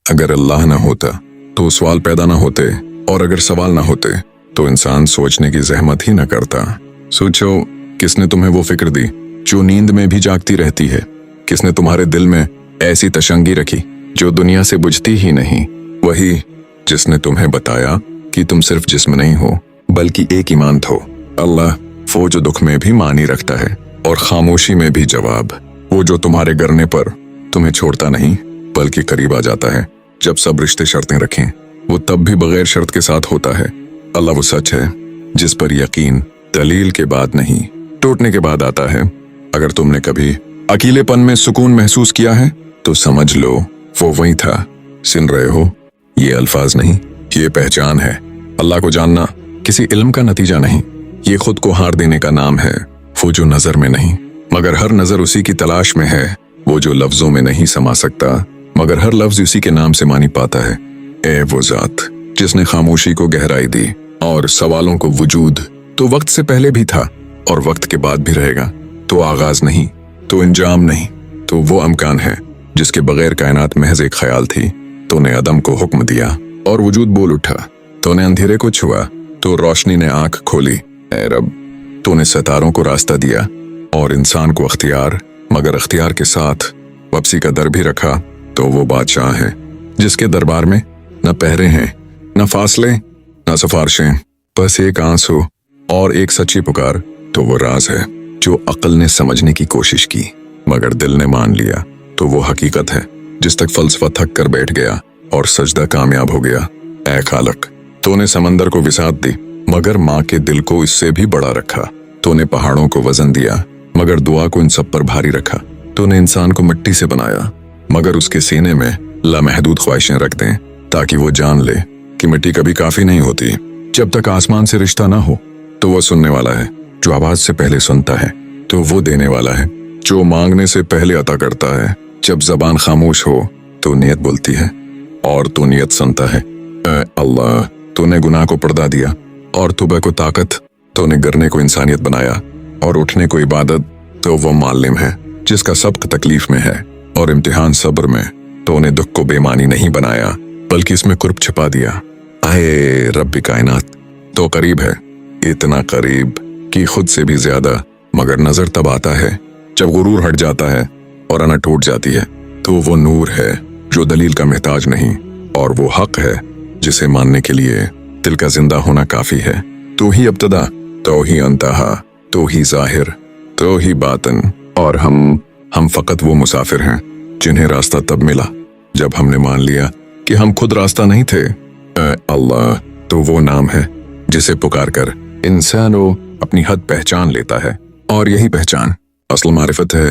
अगर अल्लाह ना होता तो सवाल पैदा ना होते, और अगर सवाल ना होते तो इंसान सोचने की जहमत ही ना करता। सोचो, किसने तुम्हें वो फिक्र दी जो नींद में भी जागती रहती है? किसने तुम्हारे दिल में ऐसी तशंगी रखी जो दुनिया से बुझती ही नहीं? वही जिसने तुम्हें बताया कि तुम सिर्फ जिस्म नहीं हो बल्कि एक ईमान हो। अल्लाह, वो जो दुख में भी मानी रखता है और खामोशी में भी जवाब। वो जो तुम्हारे गिरने पर तुम्हें छोड़ता नहीं बल्कि करीब आ जाता है। जब सब रिश्ते शर्तें रखें वो तब भी बगैर शर्त के साथ होता है। अल्लाह वो सच है जिस पर यकीन दलील के बाद नहीं, टूटने के बाद आता है। अगर तुमने कभी अकेलेपन में सुकून महसूस किया है तो समझ लो वो वही था। सुन रहे हो? ये अल्फाज नहीं, ये पहचान है। अल्लाह को जानना किसी इल्म का नतीजा नहीं, ये खुद को हार देने का नाम है। वो जो नजर में नहीं मगर हर नजर उसी की तलाश में है। वो जो लफ्जों में नहीं समा सकता मगर हर लफ्ज उसी के नाम से मानी पाता है। ए वो जात जिसने खामोशी को गहराई दी और सवालों को वजूद। तो वक्त से पहले भी था और वक्त के बाद भी रहेगा। तो आगाज नहीं, तो इंजाम नहीं, तो वो अमकान है जिसके बगैर कायनात महज एक ख्याल थी। तूने अदम को हुक्म दिया और वजूद बोल उठा। तूने अंधेरे को छुआ तो रोशनी ने आंख खोली। ए रब, तूने सितारों को रास्ता दिया और इंसान को अख्तियार, मगर अख्तियार के साथ वापसी का दर भी रखा। तो वो बादशाह है जिसके दरबार में न पहरे हैं, न फासले, न सिफारिशें, बस एक आंसू और एक सच्ची पुकार। तो वो राज है जो अक्ल ने समझने की कोशिश की मगर दिल ने मान लिया। तो वो हकीकत है जिस तक फलसफा थक कर बैठ गया और सजदा कामयाब हो गया। ऐ खालक, तूने समंदर को विसात दी मगर माँ के दिल को इससे भी बड़ा रखा। तूने पहाड़ों को वजन दिया मगर दुआ को इन सब पर भारी रखा। तूने इंसान को मिट्टी से बनाया मगर उसके सीने में लामहदूद ख्वाहिशें रख दें ताकि वो जान ले कि मिट्टी कभी काफी नहीं होती। जब तक आसमान से रिश्ता ना हो तो वो सुनने वाला है जो आवाज से पहले सुनता है। तो वो देने वाला है जो मांगने से पहले अता करता है। जब जबान खामोश हो तो नियत बोलती है और तू नियत सुनता है। अल्लाह, तूने गुनाह को पर्दा दिया और तुबह को ताकत। तूने गिरने को इंसानियत बनाया और उठने को इबादत। तो वो मालिम है जिसका सबक तकलीफ में है और इम्तिहान सब्र में। तूने दुख को बेमानी नहीं बनाया बल्कि इसमें कुर्ब छिपा दिया। आए रब्बी कायनात, तो करीब है, इतना करीब कि खुद से भी ज्यादा। मगर नजर तब आता है जब गुरूर हट जाता है और अना टूट जाती है। तो वो नूर है जो दलील का महताज नहीं, और वो हक है जिसे मानने के लिए दिल का जिंदा होना काफी है। तू ही इब्तिदा, तो ही अंतहा, तो ही जाहिर, तो ही बातन। और हम फकत वो मुसाफिर हैं जिन्हें रास्ता तब मिला जब हमने मान लिया कि हम खुद रास्ता नहीं थे। अल्लाह, तो वो नाम है जिसे पुकार कर इंसान अपनी हद पहचान लेता है, और यही पहचान असल मारिफत है।